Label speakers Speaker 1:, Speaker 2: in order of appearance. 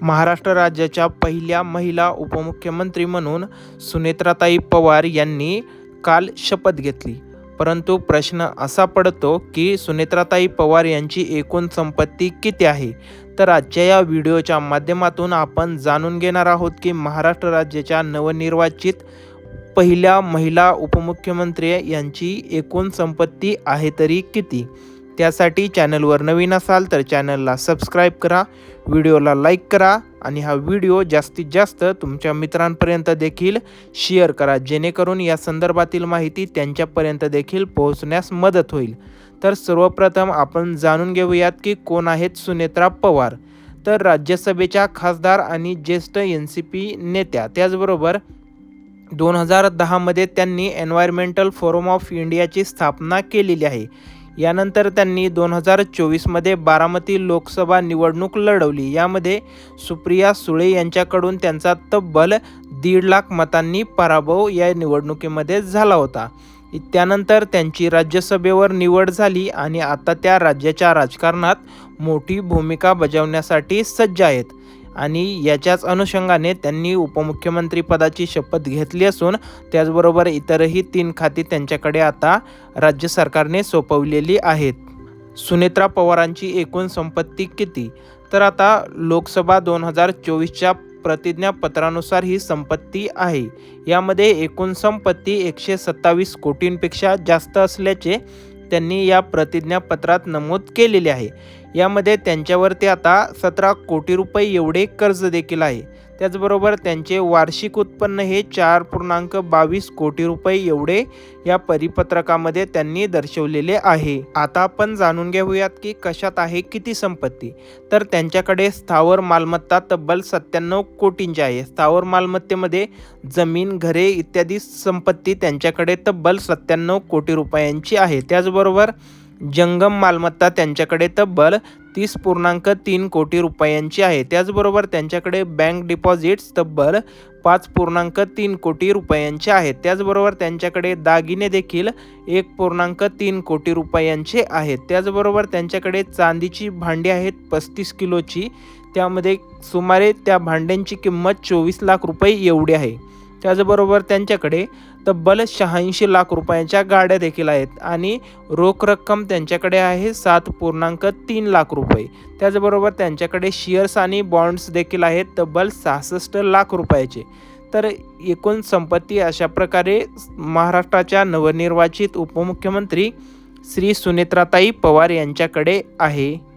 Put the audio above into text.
Speaker 1: महाराष्ट्र राज्याच्या पहिल्या महिला उपमुख्यमंत्री म्हणून सुनेत्राताई पवार यांनी काल शपथ घेतली. परंतु प्रश्न असा पडतो की सुनेत्राताई पवार यांची एकूण संपत्ती किती आहे? तर आजच्या या व्हिडिओच्या माध्यमातून आपण जाणून घेणार आहोत की महाराष्ट्र राज्याच्या नवनिर्वाचित पहिल्या महिला उपमुख्यमंत्री यांची एकूण संपत्ती आहे तरी किती? त्यासाठी चॅनलवर नवीन असाल तर चॅनलला सबस्क्राईब करा, व्हिडिओला लाईक करा आणि हा व्हिडिओ जास्तीत जास्त तुमच्या मित्रांपर्यंत देखील शेअर करा, जेणेकरून या संदर्भातील माहिती त्यांच्यापर्यंत देखील पोहोचण्यास मदत होईल. तर सर्वप्रथम आपण जाणून घेऊयात की कोण आहेत सुनेत्रा पवार. तर राज्यसभेच्या खासदार आणि ज्येष्ठ NCP नेत्या, त्याचबरोबर 2010 मध्ये त्यांनी एन्व्हायरमेंटल फोरम ऑफ इंडियाची स्थापना केलेली आहे. यानंतर त्यांनी 2024 मध्ये बारामती लोकसभा निवडणूक लढवली. यामध्ये सुप्रिया सुळे यांच्याकडून त्यांचा तब्बल 1.5 लाख मतांनी पराभव या निवडणुकीमध्ये झाला होता. त्यानंतर त्यांची राज्यसभेवर निवड झाली आणि आता त्या राज्याच्या राजकारणात मोठी भूमिका बजावण्यासाठी सज्ज आहेत. आणि याच्याच अनुषंगाने त्यांनी उपमुख्यमंत्री पदाची शपथ घेतली असून त्याचबरोबर इतरही 3 खाती त्यांच्याकडे आता राज्य सरकारने सोपवलेली आहेत. सुनेत्रा पवारांची एकूण संपत्ती किती? तर आता लोकसभा 2024च्या प्रतिज्ञापत्रानुसार ही संपत्ती आहे. यामध्ये एकूण संपत्ती 127 कोटींपेक्षा जास्त असल्याचे त्यांनी या प्रतिज्ञापत्रात नमूद केलेले आहे. यामध्ये त्यांच्यावरती आता 17 कोटी रुपये एवढे कर्ज देखील आहे. त्याचबरोबर त्यांचे वार्षिक उत्पन्न हे 4.22 कोटी रुपये एवढे या परिपत्रकामध्ये त्यांनी दर्शवलेले आहे. आता आपण जाणून घेऊयात की कशात आहे किती संपत्ती. तर त्यांच्याकडे स्थावर मालमत्ता तब्बल 97 कोटींची आहे. स्थावर मालमत्तेमध्ये जमीन, घरे इत्यादी संपत्ती त्यांच्याकडे तब्बल 97 कोटी रुपयांची आहे. त्याचबरोबर जंगम मालमत्ता त्यांच्याकडे तब्बल 30.3 कोटी रुपयांची आहे. त्याचबरोबर त्यांच्याकडे बँक डिपॉझिट्स तब्बल 5.3 कोटी रुपयांचे आहेत. त्याचबरोबर त्यांच्याकडे दागिने देखील 1.3 कोटी रुपयांचे आहेत. त्याचबरोबर त्यांच्याकडे चांदीची भांडी आहेत 35 किलोची. त्यामध्ये सुमारे त्या भांड्यांची किंमत 24 लाख रुपये एवढी आहे. त्याचबरोबर त्यांच्याकडे तब्बल 86 लाख रुपयांच्या गाड्या देखील आहेत आणि रोख रक्कम त्यांच्याकडे आहे 7.3 लाख रुपये. त्याचबरोबर त्यांच्याकडे शेअर्स आणि बॉन्ड्स देखील आहेत तब्बल 66 लाख रुपयाचे. तर एकूण संपत्ती अशा प्रकारे महाराष्ट्राच्या नवनिर्वाचित उपमुख्यमंत्री श्री सुनेत्राताई पवार यांच्याकडे आहे.